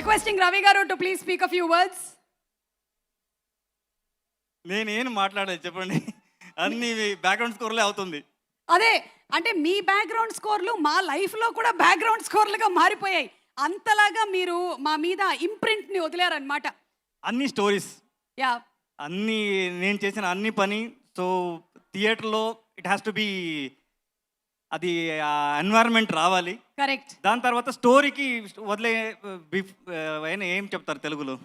requesting Ravi Garu to please speak a few words. నేనేం మాట్లాడలేదు చెప్పండి. అన్ని బ్యాక్గ్రౌండ్ స్కోర్లే అవుతుంది. అదే అంటే మీ బ్యాక్గ్రౌండ్ స్కోర్లు మా లైఫ్లో కూడా బ్యాక్గ్రౌండ్ స్కోర్లుగా మారిపోయాయి. అంతలాగా మీరు మా మీద ఇంప్రింట్ని వదిలేరనమాట. అన్ని స్టోరీస్, యా, అన్ని నేను చేసిన అన్ని పని. సో థియేటర్లో ఇట్ హ్యాస్ టు బీ, అది ఎన్వైరన్మెంట్ రావాలి. కరెక్ట్. దాని తర్వాత స్టోరీకి వదిలే ఏం చెప్తారు తెలుగులో,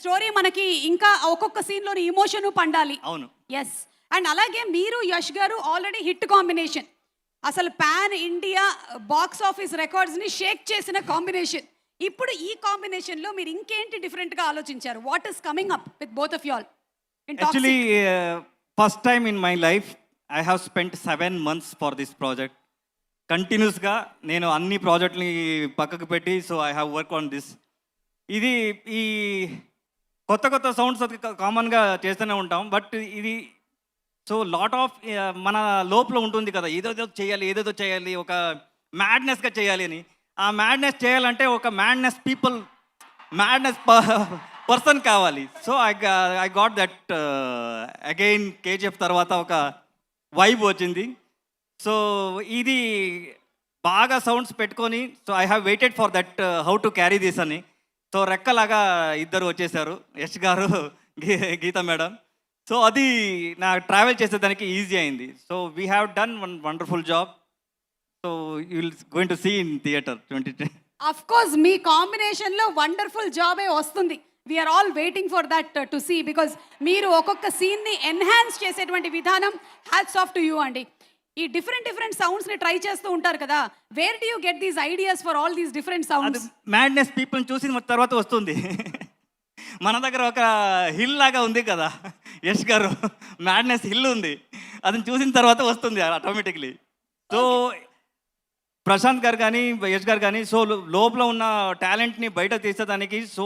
స్టోరీ మనకి ఇంకా ఒక్కొక్క సీన్లోని ఇమోషన్ పండాలి. అవును, ఎస్. అండ్ అలాగే మీరు Yash garu already hit combination, అసలు పాన్ ఇండియా బాక్స్ ఆఫీస్ రికార్డ్స్ని షేక్ చేసిన కాంబినేషన్. ఇప్పుడు ఈ కాంబినేషన్లో మీరు ఇంకేంటి డిఫరెంట్గా ఆలోచించారు? What is coming up with both of you all? Actually first time in my life I have spent 7 months for this project. కంటిన్యూస్గా నేను అన్ని ప్రాజెక్ట్ని పక్కకు పెట్టి, so I have work on this. ఇది ఈ కొత్త సౌండ్స్ కామన్గా చేస్తూనే ఉంటాం, బట్ ఇది సో లాట్ ఆఫ్ మన లోపల ఉంటుంది కదా, ఏదేదో చేయాలి, ఒక మ్యాడ్నెస్గా చేయాలి అని. ఆ మ్యాడ్నెస్ చేయాలంటే ఒక మ్యాడ్నెస్ పర్సన్ కావాలి. So I got that again. KGF తర్వాత ఒక వైబ్ వచ్చింది. సో ఇది బాగా సౌండ్స్ పెట్టుకొని, so I have waited for that how to carry this అని. సో రెక్కలాగా ఇద్దరు వచ్చేసారు, యష్ గారు, గీత మేడం. సో అది నా ట్రావెల్ చేసేదానికి ఈజీ అయింది. So we have done one wonderful job. So you will going to see in theatre 2010. Of course మీ కాంబినేషన్లో వండర్ఫుల్ జాబే వస్తుంది. We are all waiting for that to see, because మీరు ఒక్కొక్క సీన్ని ఎన్హాన్స్ చేసేటువంటి విధానం హ్యాట్స్ ఆఫ్ టు యూ అండి. ఈ డిఫరెంట్ సౌండ్స్ని ట్రై చేస్తూ ఉంటారు కదా, where do you get these ideas for all these different sounds? Madness పీపుల్ని చూసిన తర్వాత వస్తుంది. మన దగ్గర ఒక హిల్ లాగా ఉంది కదా యష్ గారు, మ్యాడ్నెస్ హిల్ ఉంది, అదని చూసిన తర్వాత వస్తుంది ఆటోమేటిక్లీ. సో ప్రశాంత్ గారు కానీ యష్ గారు కానీ, సో లోపల ఉన్న టాలెంట్ని బయట తీసేదానికి, so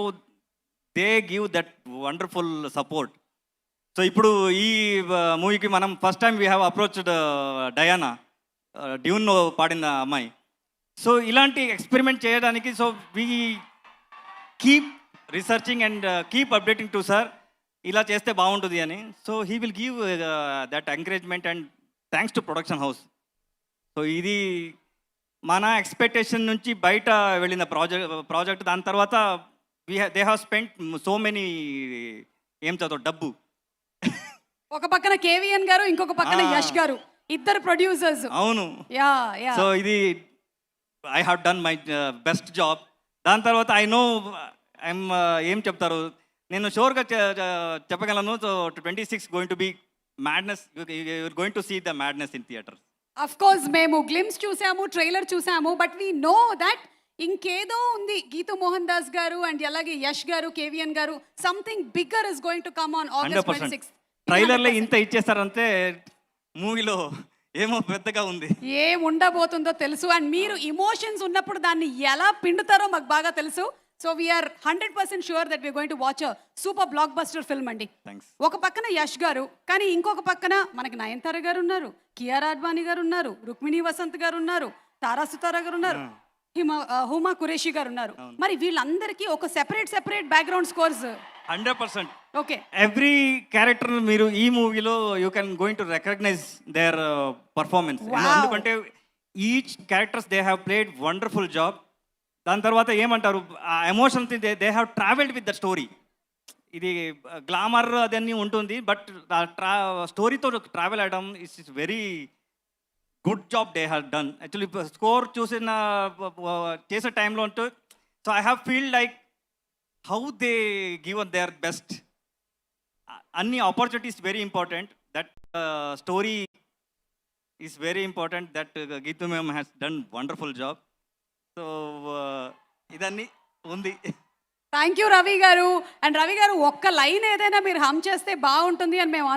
they give that wonderful support. So ఇప్పుడు ఈ మూవీకి మనం first time we have approached Diana, Dune పాడిన అమ్మాయి. సో ఇలాంటి ఎక్స్పెరిమెంట్ చేయడానికి, so we keep researching and keep updating to sir, ఇలా చేస్తే బాగుంటుంది అని. So he will give that encouragement and thanks to production house. So ఇది మన ఎక్స్పెక్టేషన్ నుంచి బయట వెళ్ళిన ప్రాజెక్ట్. దాని తర్వాత they have spent so many, ఏం చదువు డబ్బు. ఒక పక్కన కేవీఎన్ గారు, ఇంకొక పక్కన యష్ గారు, ఇద్దరు ప్రొడ్యూసర్స్. అవును. యా. సో ఇది I have done my best job. దాని తర్వాత ఐ నో ఐఎమ్ ఏం చెప్తారు, నేను షూర్గా చెప్పగలను. So 26 going to be madness. You're going to see the madness in theatre. Of course మేము గ్లిమ్స్ చూసాము, ట్రైలర్ చూసాము, బట్ వీ నో దట్ ఇంకేదో ఉంది. గీతూ మోహన్ దాస్ గారు అండ్ అలాగే యష్ గారు, కేవీఎన్ గారు, something bigger is going to come on August 26th. ట్రైలర్లో ఇంత ఇచ్చేస్తారంటే మూవీలో ఏమో పెద్దగా ఉంది, ఏం ఉండబోతుందో తెలుసు. అండ్ మీరు ఇమోషన్స్ ఉన్నప్పుడు దాన్ని ఎలా పిండుతారో మాకు బాగా తెలుసు. So we're 100% sure that we're going to watch a super blockbuster film అండి. ఒక పక్కన యష్ గారు, కానీ ఇంకొక పక్కన మనకి నయనతార గారు ఉన్నారు, కియారా అడ్వాణి గారు ఉన్నారు, రుక్మిణి వసంత్ గారు ఉన్నారు, తారా సుతారా గారు ఉన్నారు, హుమా కురేషి గారు ఉన్నారు. మరి వీళ్ళందరికీ ఒక separate background scores 100%. Okay. Every character మీరు ఈ మూవీలో you can going to recognise their performance. ఎందుకంటే each characters they have played wonderful job. దాని తర్వాత ఏమంటారు, ఆ emotion they have travelled with the story. ఇది గ్లామర్ అదన్నీ ఉంటుంది, బట్ స్టోరీతో ట్రావెల్ అవ్వడం is very good job they have done. Actually score చూసిన చేసే టైంలో ఉంటూ, so I have feel like how they give their best. అన్ని opportunities very important, that story is very important, that Geethu ma'am has done wonderful job. So ఇదన్నీ ఉంది. Thank you Ravi గారు. And Ravi గారు, ఒక్క లైన్ ఏదైనా మీరు హమ్ చేస్తే బాగుంటుంది అని మేము